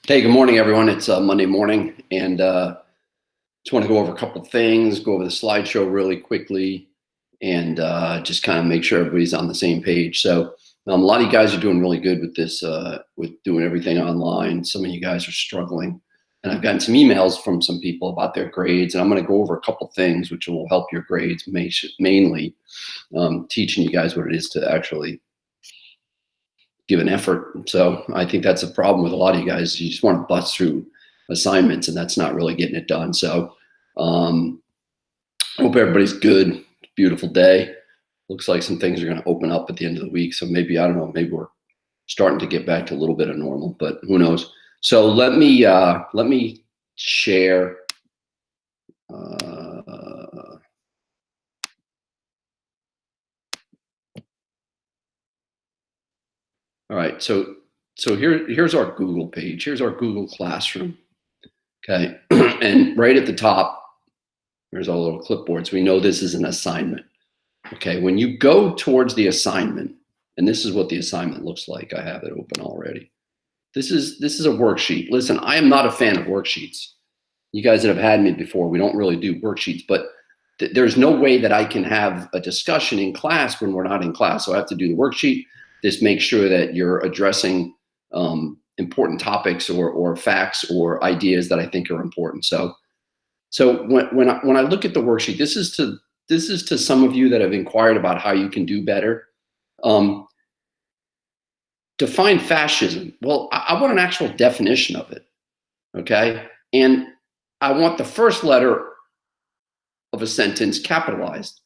Hey, good morning, everyone. It's Monday morning, and just want to go over a couple things, go over the slideshow really quickly, and just kind of make sure everybody's on the same page. So a lot of you guys are doing really good with this, with doing everything online. Some of you guys are struggling, and I've gotten some emails from some people about their grades, and I'm going to go over a couple things which will help your grades, mainly teaching you guys what it is to actually give an effort. So I think that's a problem with a lot of you guys. You just want to bust through assignments, and that's not really getting it done. So hope everybody's good. Beautiful day. Looks like some things are going to open up at the end of the week. So maybe, I don't know, maybe we're starting to get back to a little bit of normal, but who knows? So let me share. All right, so here's our Google page. Here's our Google Classroom. Okay, and right at the top, there's our little clipboards. We know this is an assignment. Okay, when you go towards the assignment, and this is what the assignment looks like. I have it open already. This is a worksheet. Listen, I am not a fan of worksheets. You guys that have had me before, we don't really do worksheets, but there's no way that I can have a discussion in class when we're not in class. So I have to do the worksheet. This makes sure that you're addressing important topics or facts or ideas that I think are important. So when I look at the worksheet, this is to some of you that have inquired about how you can do better. Define fascism. Well, I want an actual definition of it, okay? And I want the first letter of a sentence capitalized.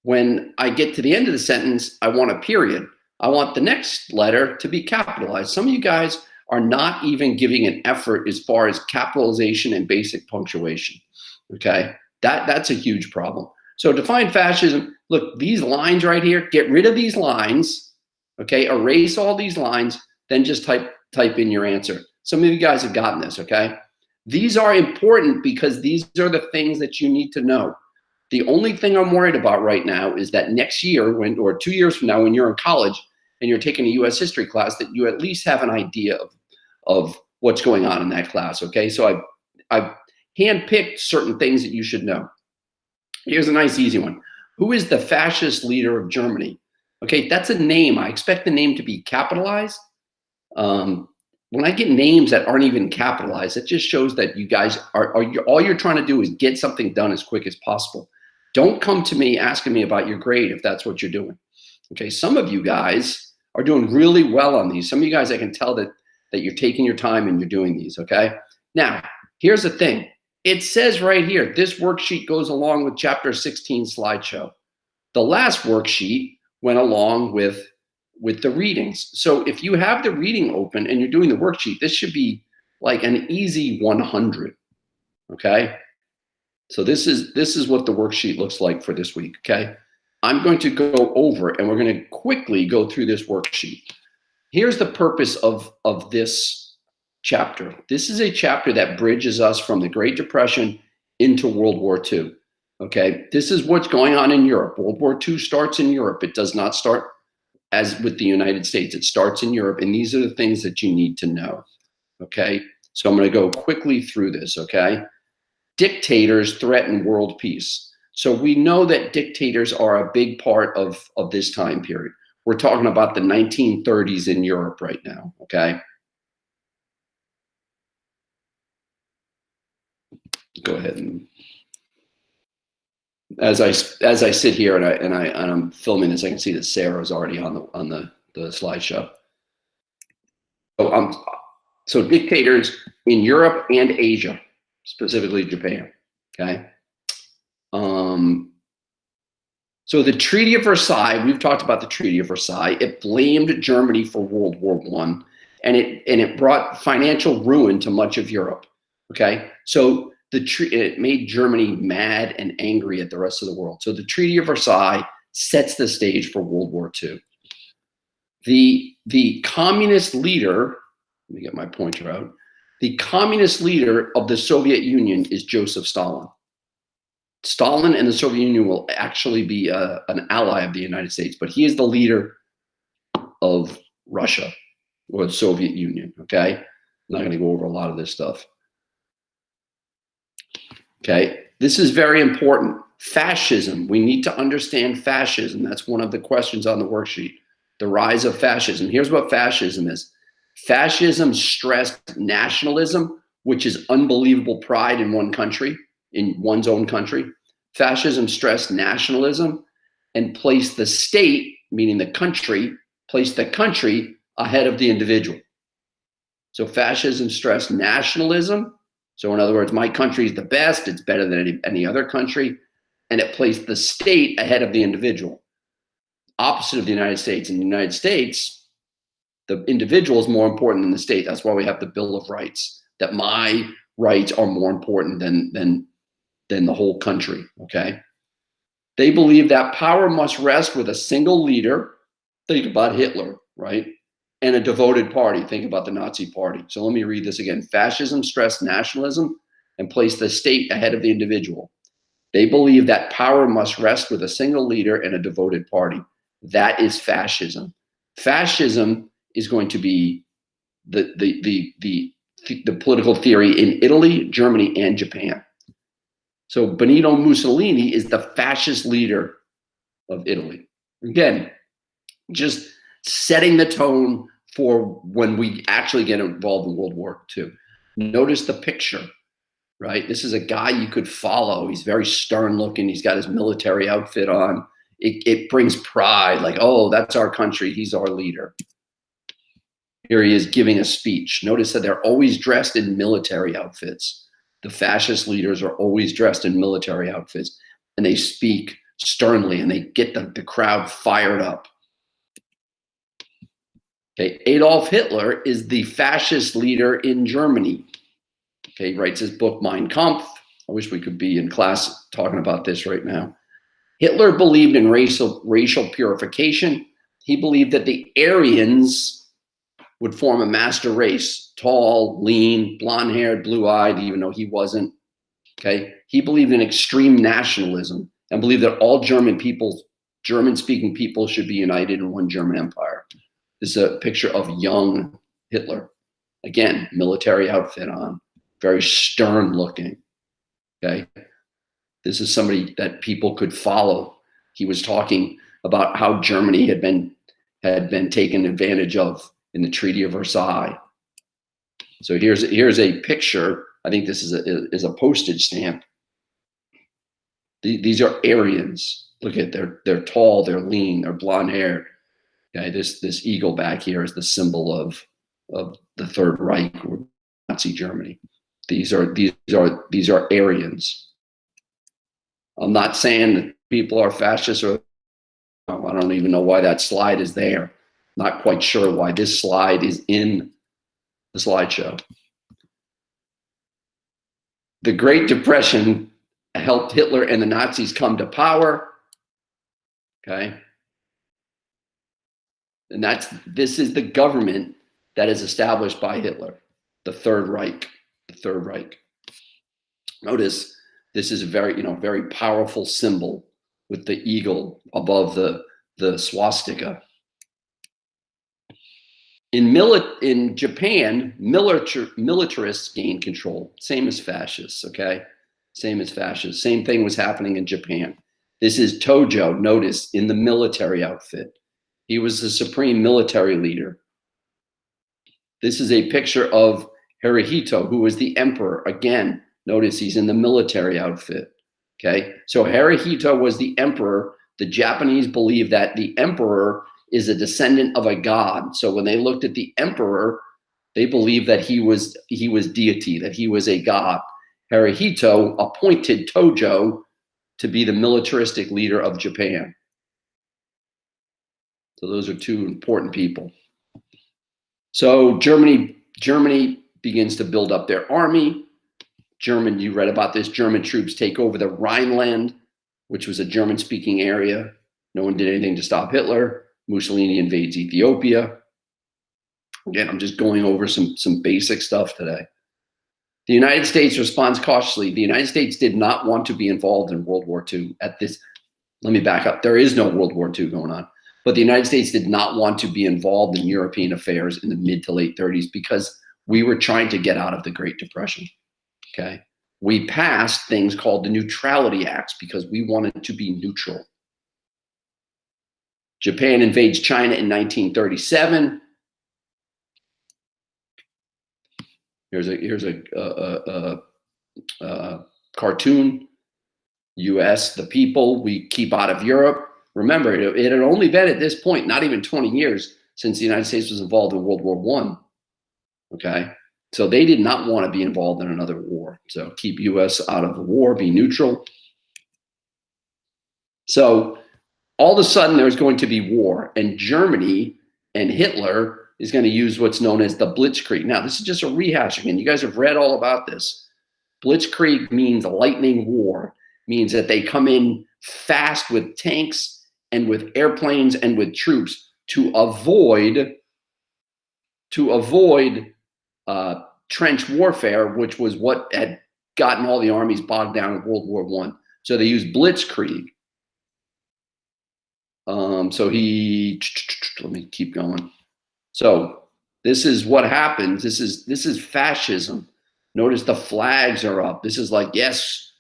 When I get to the end of the sentence, I want a period. I want the next letter to be capitalized. Some of you guys are not even giving an effort as far as capitalization and basic punctuation, okay? That's a huge problem. So define fascism. Look, these lines right here, get rid of these lines, okay? Erase all these lines, then just type in your answer. Some of you guys have gotten this, okay? These are important because these are the things that you need to know. The only thing I'm worried about right now is that next year, or 2 years from now, when you're in college and you're taking a U.S. history class, that you at least have an idea of what's going on in that class, okay? So I've handpicked certain things that you should know. Here's a nice easy one. Who is the fascist leader of Germany? Okay, that's a name. I expect the name to be capitalized. When I get names that aren't even capitalized, it just shows that you guys all you're trying to do is get something done as quick as possible. Don't come to me asking me about your grade if that's what you're doing. Okay, some of you guys are doing really well on these. Some of you guys, I can tell that you're taking your time and you're doing these, okay? Now, here's the thing. It says right here, this worksheet goes along with chapter 16 slideshow. The last worksheet went along with the readings. So if you have the reading open and you're doing the worksheet, this should be like an easy 100, okay? So this is what the worksheet looks like for this week, okay? I'm going to go over and we're going to quickly go through this worksheet. Here's the purpose of this chapter. This is a chapter that bridges us from the Great Depression into World War II, okay? This is what's going on in Europe. World War II starts in Europe. It does not start as with the United States. It starts in Europe, and these are the things that you need to know, okay? So I'm going to go quickly through this, okay? Dictators threaten world peace. So we know that dictators are a big part of this time period. We're talking about the 1930s in Europe right now, okay? Go ahead and as I sit here and I'm filming this, I can see that Sarah's already on the slideshow. So dictators in Europe and Asia, specifically Japan, okay? So the Treaty of Versailles, we've talked about the Treaty of Versailles. It blamed Germany for World War I, and it brought financial ruin to much of Europe, okay? So it made Germany mad and angry at the rest of the world. So the Treaty of Versailles sets the stage for World War II. The communist leader, let me get my pointer out. The communist leader of the Soviet Union is Joseph Stalin. Stalin and the Soviet Union will actually be an ally of the United States, but he is the leader of Russia or the Soviet Union, okay? I'm not going to go over a lot of this stuff. Okay, this is very important. Fascism. We need to understand fascism. That's one of the questions on the worksheet. The rise of fascism. Here's what fascism is. Fascism stressed nationalism, which is unbelievable pride in one country, in one's own country. Fascism stressed nationalism and placed the state, meaning the country, placed the country ahead of the individual. So fascism stressed nationalism. So in other words, my country is the best, it's better than any other country, and it placed the state ahead of the individual. Opposite of the United States. In the United States, the individual is more important than the state. That's why we have the Bill of Rights, that my rights are more important than the whole country, okay? They believe that power must rest with a single leader. Think about Hitler, right? And a devoted party. Think about the Nazi party. So let me read this again. Fascism stressed nationalism and placed the state ahead of the individual. They believe that power must rest with a single leader and a devoted party. That is fascism. Fascism is going to be the political theory in Italy, Germany, and Japan. So Benito Mussolini is the fascist leader of Italy. Again, just setting the tone for when we actually get involved in World War II. Notice the picture, right? This is a guy you could follow. He's very stern looking. He's got his military outfit on. It brings pride, like, oh, that's our country. He's our leader. Here he is giving a speech. Notice that they're always dressed in military outfits. The fascist leaders are always dressed in military outfits, and they speak sternly, and they get the crowd fired up. Okay, Adolf Hitler is the fascist leader in Germany. Okay, he writes his book, Mein Kampf. I wish we could be in class talking about this right now. Hitler believed in racial purification. He believed that the Aryans would form a master race, tall, lean, blonde-haired, blue-eyed, even though he wasn't. Okay, he believed in extreme nationalism and believed that all German-speaking people should be united in one German empire. This is a picture of young Hitler. Again, military outfit on, very stern looking. Okay, this is somebody that people could follow. He was talking about how Germany had been taken advantage of in the Treaty of Versailles. So here's a picture. I think this is a postage stamp. These are Aryans. Look at they're tall, they're lean, they're blonde hair. Okay, this eagle back here is the symbol of the Third Reich or Nazi Germany. These are Aryans. I'm not saying that people are fascists, or I don't even know why that slide is there. Not quite sure why this slide is in the slideshow. The Great Depression helped Hitler and the Nazis come to power. Okay. And this is the government that is established by Hitler, the Third Reich, the Third Reich. Notice this is a very powerful symbol with the eagle above the swastika. In Japan, militarists gained control, same as fascists, okay? Same as fascists. Same thing was happening in Japan. This is Tojo, notice, in the military outfit. He was the supreme military leader. This is a picture of Hirohito, who was the emperor. Again, notice he's in the military outfit, okay? So Hirohito was the emperor. The Japanese believe that the emperor is a descendant of a god. So when they looked at the emperor, they believed that he was deity, that he was a god. Hirohito appointed Tojo to be the militaristic leader of Japan. So those are two important people. So Germany begins to build up their army. You read about this, German troops take over the Rhineland, which was a German-speaking area. No one did anything to stop Hitler. Mussolini invades Ethiopia. Again, I'm just going over some basic stuff today. The United States responds cautiously. The United States did not want to be involved in World War II at this. Let me back up. There is no World War II going on. But the United States did not want to be involved in European affairs in the mid to late 30s because We were trying to get out of the Great Depression. Okay. We passed things called the Neutrality Acts because we wanted to be neutral. Japan invades China in 1937. Here's a cartoon. U.S., the people, we keep out of Europe. Remember, it had only been at this point, not even 20 years since the United States was involved in World War I. Okay. So they did not want to be involved in another war. So keep U.S. out of the war, be neutral. So all of a sudden there's going to be war, and Germany and Hitler is going to use what's known as the Blitzkrieg. Now, this is just a rehashing, and you guys have read all about this. Blitzkrieg means lightning war, means that they come in fast with tanks and with airplanes and with troops to avoid trench warfare, which was what had gotten all the armies bogged down in World War I. So they used Blitzkrieg. Let me keep going. So this is what happens. This is fascism. Notice the flags are up. This is like, yes,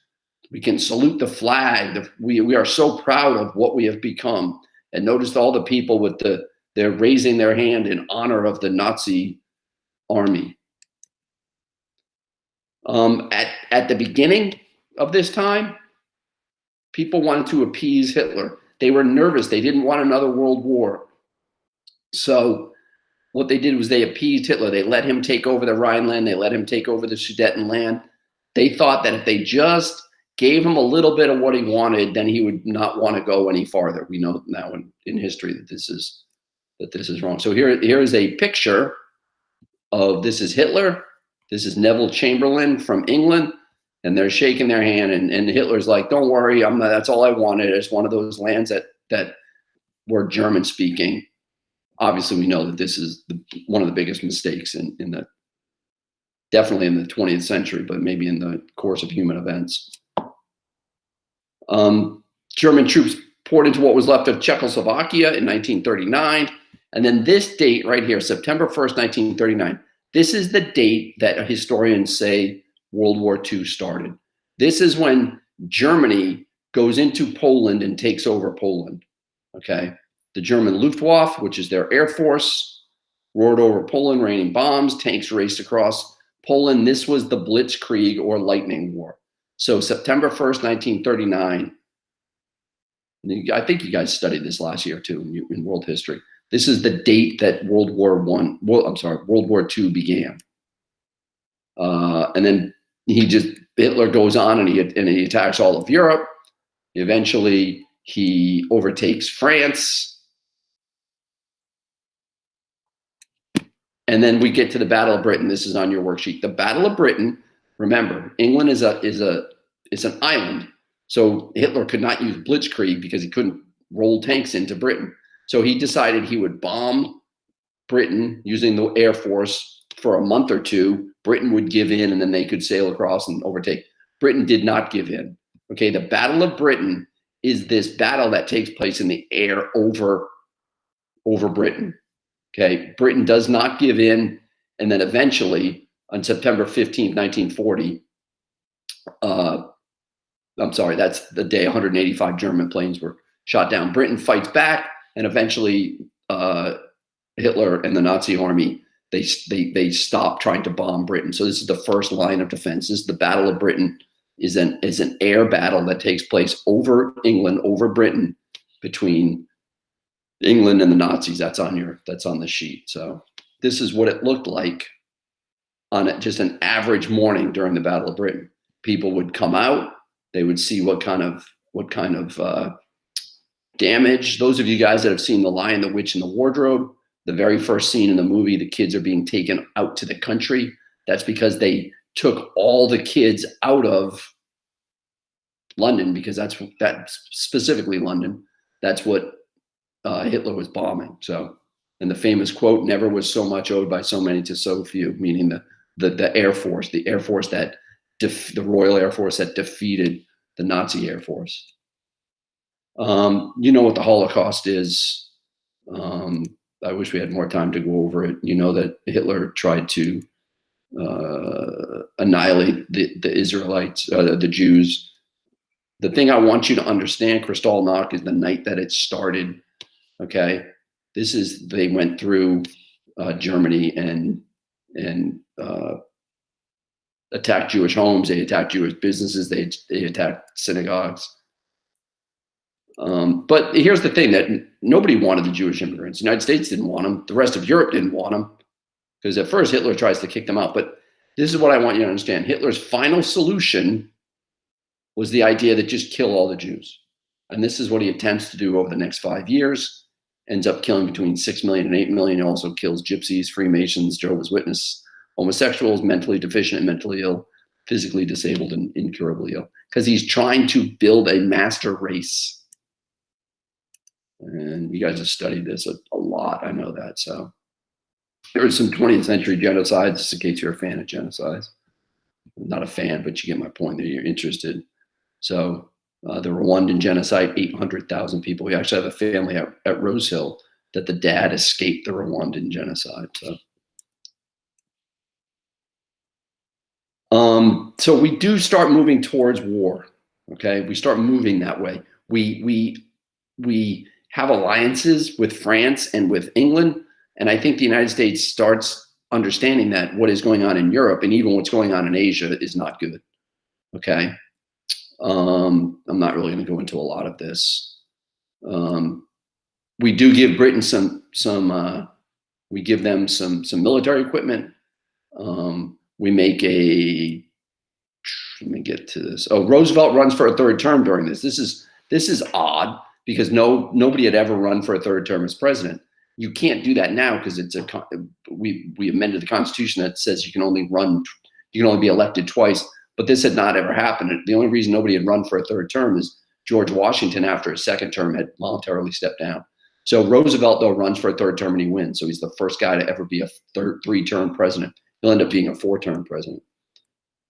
we can salute the flag. We are so proud of what we have become. And notice all the people with they're raising their hand in honor of the Nazi army. At the beginning of this time, people wanted to appease Hitler. They were nervous. They didn't want another world war. So what they did was they appeased Hitler. They let him take over the Rhineland. They let him take over the Sudetenland. They thought that if they just gave him a little bit of what he wanted, then he would not want to go any farther. We know now in history that this is wrong. So here is a picture of, this is Hitler. This is Neville Chamberlain from England. And they're shaking their hand, and Hitler's like, don't worry, that's all I wanted. It's one of those lands that were German speaking. Obviously, we know that this is one of the biggest mistakes definitely in the 20th century, but maybe in the course of human events. German troops poured into what was left of Czechoslovakia in 1939. And then this date right here, September 1st, 1939, this is the date that historians say World War II started. This is when Germany goes into Poland and takes over Poland. Okay. The German Luftwaffe, which is their air force, roared over Poland, raining bombs, tanks raced across Poland. This was the Blitzkrieg or Lightning War. So September 1st, 1939, I think you guys studied this last year too in world history. This is the date that World War II began. And then Hitler goes on and he attacks all of Europe. Eventually he overtakes France. And then we get to the Battle of Britain. This is on your worksheet. The Battle of Britain, remember, England is an island. So Hitler could not use Blitzkrieg because he couldn't roll tanks into Britain. So he decided he would bomb Britain using the Air Force for a month or two. Britain would give in, and then they could sail across and overtake. Britain did not give in. Okay, the Battle of Britain is this battle that takes place in the air over Britain. Okay, Britain does not give in, and then eventually on September 15th, 1940, that's the day 185 German planes were shot down. Britain fights back, and eventually Hitler and the Nazi army, they stop trying to bomb Britain. So this is the first line of defense. This is the Battle of Britain, is an air battle that takes place over England, over Britain, between England and the Nazis. That's on the sheet. So this is what it looked like on just an average morning during the Battle of Britain. People would come out. They would see what kind of damage. Those of you guys that have seen The Lion, the Witch, and the Wardrobe, the very first scene in the movie, the kids are being taken out to the country. That's because they took all the kids out of London, because that's specifically London. That's what Hitler was bombing. So, and the famous quote, "Never was so much owed by so many to so few," meaning the Air Force, the Royal Air Force that defeated the Nazi Air Force. You know what the Holocaust is. I wish we had more time to go over it. You know that Hitler tried to annihilate the Israelites, the Jews. The thing I want you to understand, Kristallnacht, is the night that it started. Okay, they went through Germany and attacked Jewish homes. They attacked Jewish businesses. They attacked synagogues. But here's the thing, that nobody wanted the Jewish immigrants. The United States didn't want them. The rest of Europe didn't want them, because at first Hitler tries to kick them out. But this is what I want you to understand. Hitler's final solution was the idea that just kill all the Jews. And this is what he attempts to do over the next 5 years. Ends up killing between 6 million and 8 million. He also kills gypsies, Freemasons, Jehovah's Witnesses, homosexuals, mentally deficient and mentally ill, physically disabled and incurably ill. Because he's trying to build a master race. And you guys have studied this a lot, I know that. So there was some 20th century genocides, just in case you're a fan of genocides. I'm not a fan, but you get my point that you're interested. So the Rwandan genocide, 800,000 people. We actually have a family at Rose Hill that the dad escaped the Rwandan genocide. So we do start moving towards war. Okay, we start moving that way. We have alliances with France and with England, and I think the United States starts understanding that what is going on in Europe and even what's going on in Asia is not good. Okay. I'm not really going to go into a lot of this. We do give Britain we give them some military equipment. We make let me get to this. Oh, Roosevelt runs for a third term during this. This is odd, because nobody had ever run for a third term as president. You can't do that now, because we amended the Constitution that says you can only be elected twice. But this had not ever happened. The only reason nobody had run for a third term is George Washington, after his second term, had voluntarily stepped down. So Roosevelt, though, runs for a third term and he wins. So he's the first guy to ever be a three-term president. He'll end up being a four-term president.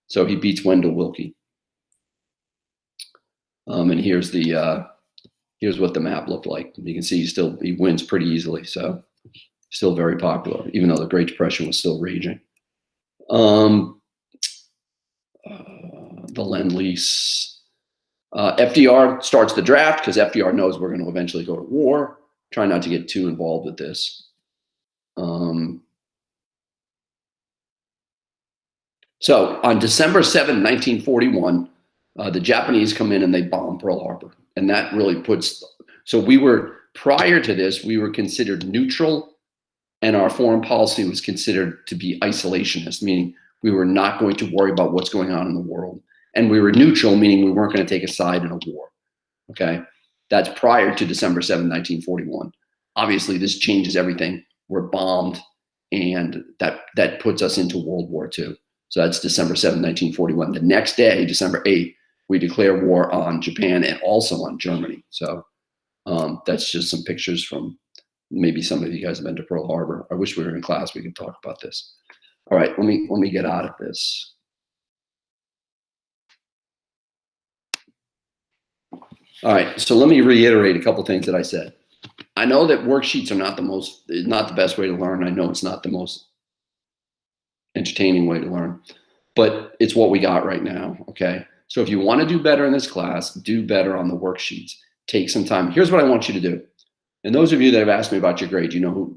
So he beats Wendell Willkie. And here's what the map looked like. You can see he wins pretty easily. So still very popular, even though the Great Depression was still raging. The Lend-Lease. FDR starts the draft, because FDR knows we're going to eventually go to war. Try not to get too involved with this. So on December 7, 1941, the Japanese come in and they bomb Pearl Harbor. And that really prior to this, we were considered neutral, and our foreign policy was considered to be isolationist, meaning we were not going to worry about what's going on in the world. And we were neutral, meaning we weren't going to take a side in a war. Okay, that's prior to December 7, 1941. Obviously, this changes everything. We're bombed, and that puts us into World War II. So that's December 7, 1941. The next day, December 8th, we declare war on Japan and also on Germany. So that's just some pictures from, maybe some of you guys have been to Pearl Harbor. I wish we were in class. We could talk about this. All right, let me get out of this. All right, so let me reiterate a couple things that I said. I know that worksheets are not the best way to learn. I know it's not the most entertaining way to learn, but it's what we got right now. Okay, so if you want to do better in this class, do better on the worksheets. Take some time. Here's what I want you to do. And those of you that have asked me about your grade, you know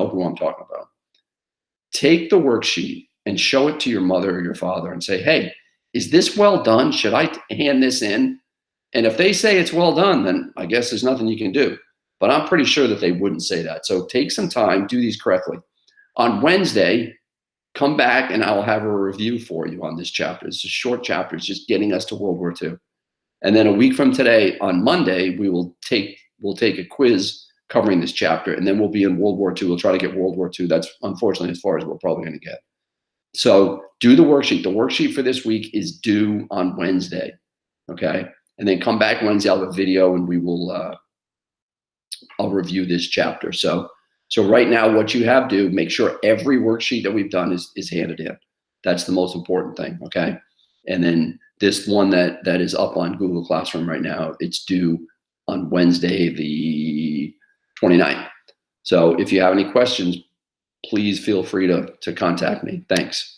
who I'm talking about. Take the worksheet and show it to your mother or your father and say, hey, is this well done? Should I hand this in? And if they say it's well done, then I guess there's nothing you can do. But I'm pretty sure that they wouldn't say that. So take some time, do these correctly. On Wednesday, come back and I'll have a review for you on this chapter. It's a short chapter. It's just getting us to World War II. And then a week from today, on Monday, we'll take a quiz covering this chapter, and then we'll be in World War II. We'll try to get World War II. That's unfortunately as far as we're probably going to get. So do the worksheet. The worksheet for this week is due on Wednesday. Okay. And then come back Wednesday. I'll have a video and we will, I'll review this chapter. So right now, what you have to do, make sure every worksheet that we've done is handed in. That's the most important thing. Okay. And then this one that is up on Google Classroom right now, it's due on Wednesday, the 29th. So if you have any questions, please feel free to contact me. Thanks.